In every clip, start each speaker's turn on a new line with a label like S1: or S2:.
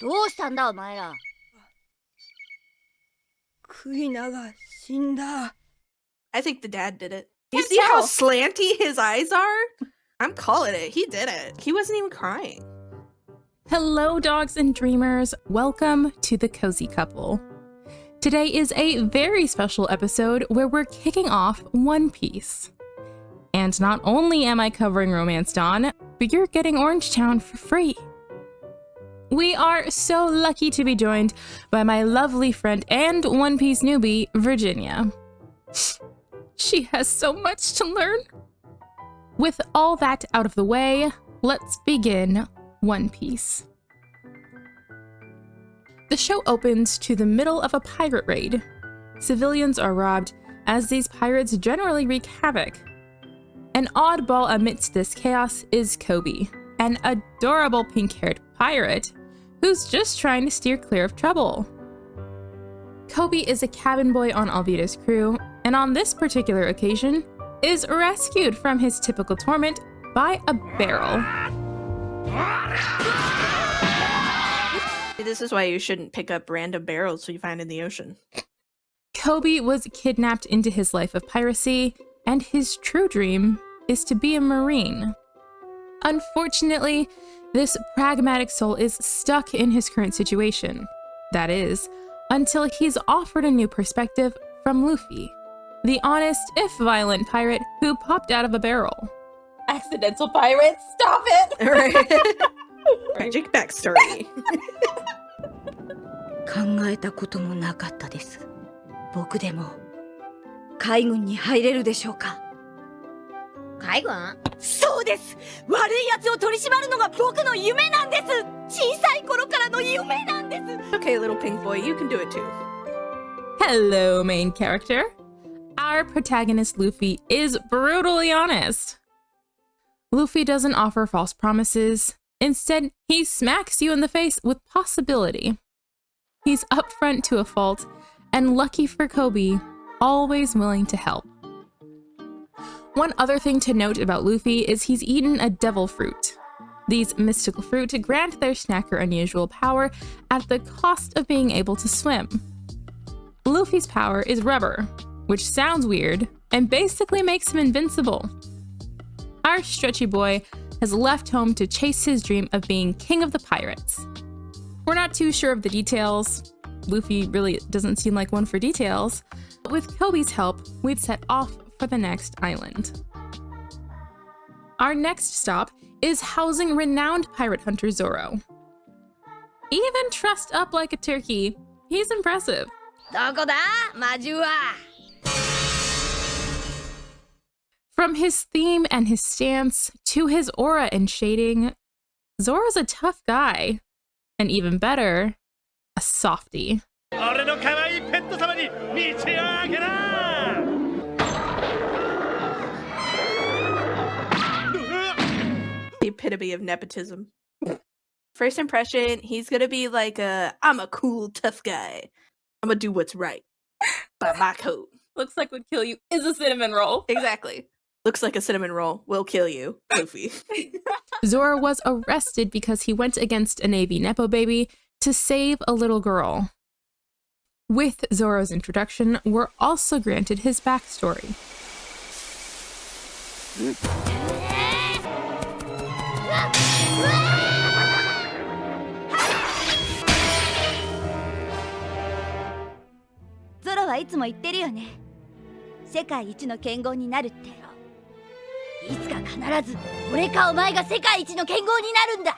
S1: どうしたんだお前ら。
S2: クイナが死んだ。
S3: I think the dad did it. You see how slanty his eyes are? I'm calling it. He did it. He wasn't even crying.
S4: Hello, dogs and dreamers. Welcome to the Cozy Couple. Today is a very special episode where we're kicking off One Piece. And not only am I covering Romance Dawn, but you're getting Orangetown for free. We are so lucky to be joined by my lovely friend and One Piece newbie, Virginia. She has so much to learn. With all that out of the way, let's begin One Piece. The show opens to the middle of a pirate raid. Civilians are robbed, as these pirates generally wreak havoc. An oddball amidst this chaos is Koby, an adorable pink-haired pirate who's just trying to steer clear of trouble. Koby is a cabin boy on Alvida's crew, and on this particular occasion, is rescued from his typical torment by a barrel.
S3: This is why you shouldn't pick up random barrels you find in the ocean.
S4: Koby was kidnapped into his life of piracy, and his true dream is to be a Marine. Unfortunately, this pragmatic soul is stuck in his current situation. That is, until he's offered a new perspective from Luffy, the honest, if violent pirate who popped out of a barrel.
S2: Accidental pirate, stop it!
S3: Right. Tragic backstory.
S1: 考えたこともなかったです。僕でも海軍に入れるでしょうか。海軍？そうです。悪い奴を取り締まるのが僕の夢なんです。小さい頃からの夢なんです。
S3: Okay, little pink boy, you can do it too.
S4: Hello, main character. Our protagonist Luffy is brutally honest. Luffy doesn't offer false promises. Instead, he smacks you in the face with possibility. He's upfront to a fault, and lucky for Koby, always willing to help. One other thing to note about Luffy is he's eaten a devil fruit. These mystical fruit grant their snacker unusual power at the cost of being able to swim. Luffy's power is rubber, which sounds weird and basically makes him invincible. Our stretchy boy has left home to chase his dream of being king of the pirates. We're not too sure of the details. Luffy really doesn't seem like one for details. But with Koby's help, we've set off for the next island. Our next stop is housing renowned pirate hunter Zoro. Even trussed up like a turkey, he's impressive.
S1: どこだ、魔獣は。
S4: From his theme and his stance to his aura and shading, Zoro's a tough guy. And even better, a softie.
S3: The epitome of nepotism. First impression, he's gonna be like I'm a cool, tough guy. I'm gonna do what's right by my code.
S4: Looks like would kill you is a cinnamon roll.
S3: Exactly. Looks like a cinnamon roll will kill you, Luffy.
S4: Zoro was arrested because he went against a Navy Nepo baby to save a little girl. With Zoro's introduction, we're also granted his backstory.
S1: Zoro はいつも言ってるよね。世界一の剣豪になるって。いつか必ず俺かお前が世界一の剣豪になるんだ。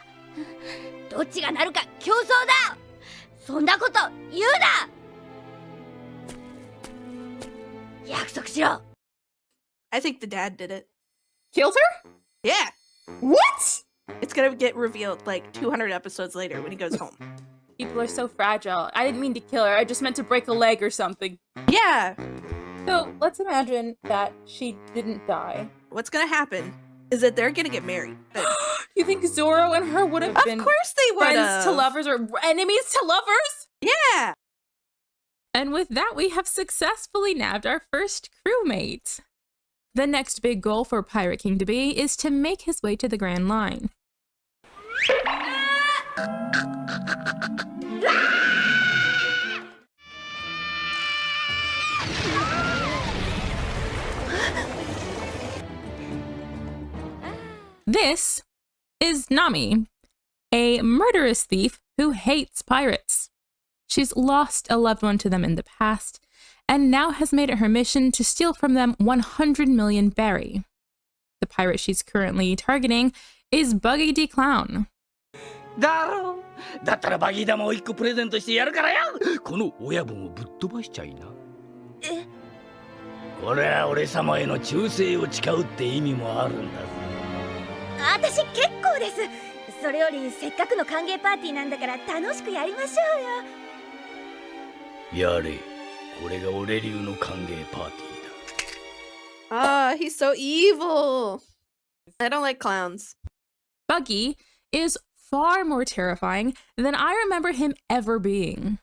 S1: どっちがなるか競争だ。そんなこと言うな。約束しろ。
S3: I think the dad did it.
S2: Killed her?
S3: Yeah.
S2: What?
S3: It's gonna get revealed like 200 episodes later when he goes home.
S2: People are so fragile. I didn't mean to kill her. I just meant to break a leg or something.
S3: Yeah.
S2: So let's imagine that she didn't die.
S3: What's gonna happen is that they're gonna get married.
S2: You think Zoro and her would have been
S3: Of course they would
S2: friends to lovers or enemies to lovers?
S3: Yeah.
S4: And with that, we have successfully nabbed our first crewmate. The next big goal for Pirate King to be is to make his way to the Grand Line. This is Nami, a murderous thief who hates pirates. She's lost a loved one to them in the past, and now has made it her mission to steal from them 100 million berry. The pirate she's currently targeting is Buggy D. Clown.
S5: だろう。だったらバギー玉を1個プレゼントしてやるからよ。この親分をぶっ飛ばしちゃいな。え？これは俺様への忠誠を誓うって意味もあるんだぞ。
S1: 私結構です。それよりせっかくの歓迎パーティーなんだから楽しくやりましょうよ。やれ。これが俺流の歓迎パーティーだ。
S3: Ah, he's so evil. I don't like clowns.
S4: Buggy is far more terrifying than I remember him ever being.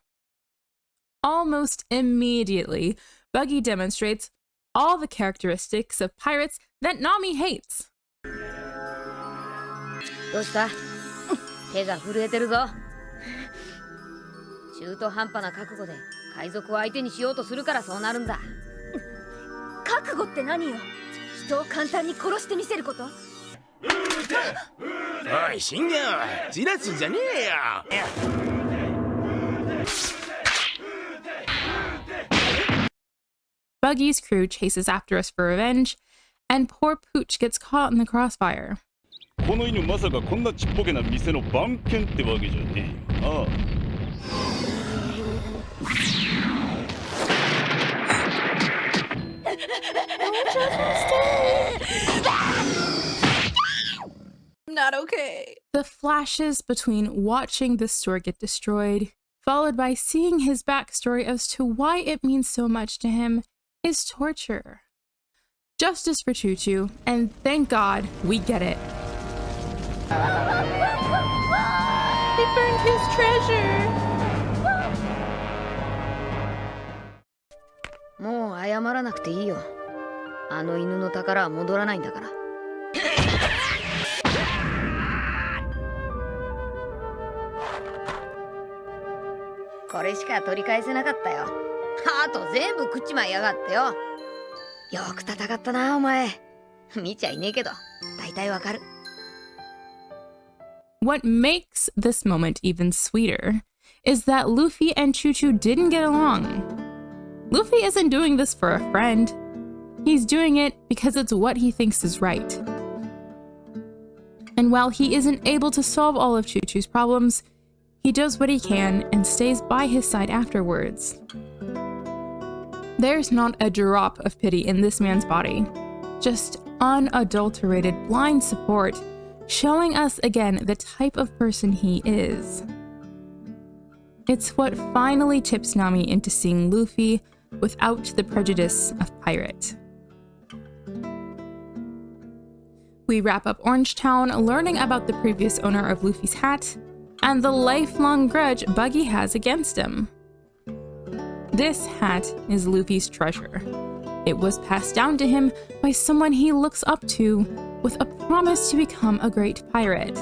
S4: Almost immediately, Buggy demonstrates all the characteristics of pirates that Nami hates.
S1: どうした？手が震えてるぞ。中途半端な覚悟で海賊を相手にしようとするからそうなるんだ。覚悟って何よ？人を簡単に殺してみせること？
S5: おい、信玄、じらすんじゃねえよ。
S4: Buggy's crew chases after us for revenge, and poor Pooch gets caught in the crossfire.
S6: この犬まさかこんなちっぽけな店の番犬ってわけじゃねえよな。
S3: Not okay.
S4: The flashes between watching the store get destroyed, followed by seeing his backstory as to why it means so much to him, is torture. Justice for Chouchou, and thank God we get it.
S3: He burned his treasure.
S1: もう謝らなくていいよ。あの犬の宝は戻らないんだから。これしか取り返せなかったよ。あと全部食っちまいやがってよ。よく戦ったなお前。見ちゃいねえけど大体わかる。
S4: What makes this moment even sweeter is that Luffy and Chouchou didn't get along. Luffy isn't doing this for a friend. He's doing it because it's what he thinks is right. And while he isn't able to solve all of Chouchou's problems, he does what he can and stays by his side afterwards. There's not a drop of pity in this man's body, just unadulterated blind support, showing us again the type of person he is. It's what finally tips Nami into seeing Luffy without the prejudice of pirate. We wrap up Orange Town learning about the previous owner of Luffy's hat and the lifelong grudge Buggy has against him. This hat is Luffy's treasure. It was passed down to him by someone he looks up to with a promise to become a great pirate.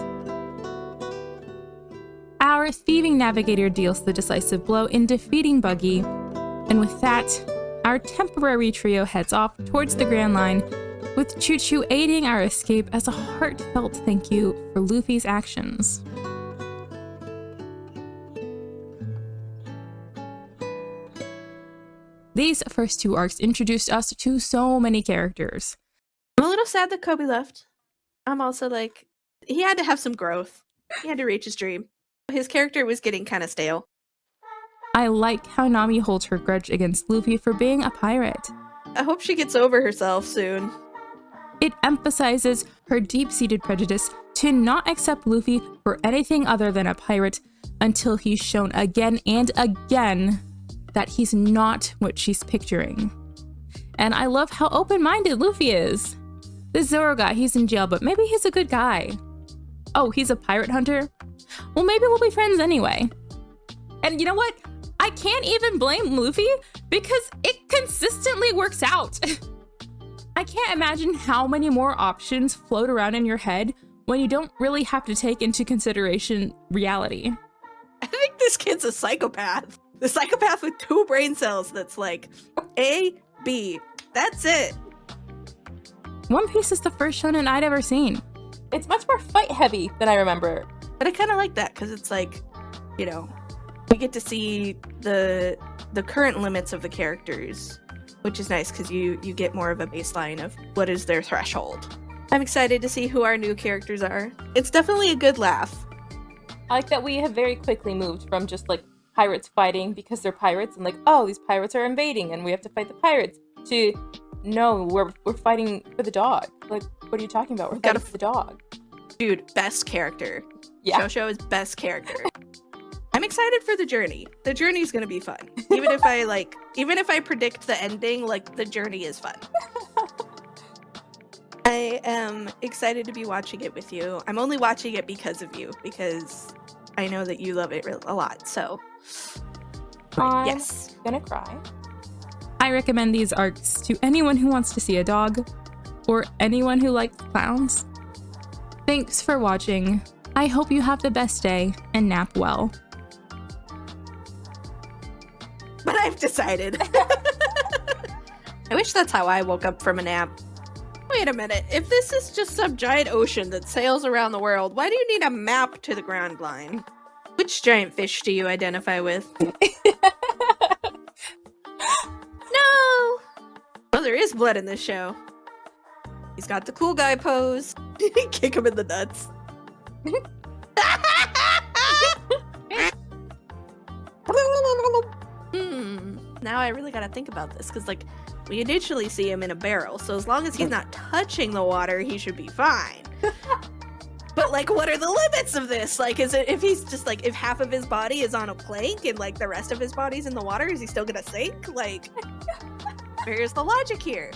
S4: Our thieving navigator deals the decisive blow in defeating Buggy, and with that, our temporary trio heads off towards the Grand Line, with Chouchou aiding our escape as a heartfelt thank you for Luffy's actions. These first two arcs introduced us to so many characters.
S3: I'm a little sad that Koby left. I'm also like, he had to have some growth. He had to reach his dream. His character was getting kind of stale.
S4: I like how Nami holds her grudge against Luffy for being a pirate.
S3: I hope she gets over herself soon.
S4: It emphasizes her deep-seated prejudice to not accept Luffy for anything other than a pirate until he's shown again and again that he's not what she's picturing. And I love how open-minded Luffy is. This Zoro guy, he's in jail, but maybe he's a good guy. Oh, he's a pirate hunter? Well, maybe we'll be friends anyway. And you know what? I can't even blame Luffy because it consistently works out. I can't imagine how many more options float around in your head when you don't really have to take into consideration reality.
S3: I think This kid's a psychopath. The psychopath with 2 brain cells that's like A, B. That's it.
S4: One Piece is the first shonen I'd ever seen.
S2: It's much more fight heavy than I remember.
S3: But I kind of like that because it's like, you know, we get to see the current limits of the characters, which is nice because you get more of a baseline of what is their threshold. I'm excited to see who our new characters are. It's definitely a good laugh.
S2: I like that we have very quickly moved from just like pirates fighting because they're pirates and like, oh, these pirates are invading and we have to fight the pirates, to no, we're fighting for the dog. Like, what are you talking about? We're fighting for the dog.
S3: Dude, best character.
S2: Yeah.
S3: Chouchou is best character. I'm excited for the journey. The journey's gonna be fun. Even if I predict the ending, like the journey is fun. I am excited to be watching it with you. I'm only watching it because of you, because I know that you love it a lot, so yes.
S2: I'm gonna cry.
S4: I recommend these arcs to anyone who wants to see a dog, or anyone who likes clowns. Thanks for watching. I hope you have the best day and nap well.
S3: But I've decided. I wish that's how I woke up from a nap. Wait a minute, if this is just some giant ocean that sails around the world, why do you need a map to the ground line? Which giant fish do you identify with? No! Well, there is blood in this show. He's got the cool guy pose. Kick him in the nuts. Now I really gotta think about this, because like, we initially see him in a barrel, so as long as he's not touching the water, he should be fine. But like, what are the limits of this? Like, is it, if he's just like, if half of his body is on a plank and like the rest of his body's in the water, is he still gonna sink? Like, where's the logic here?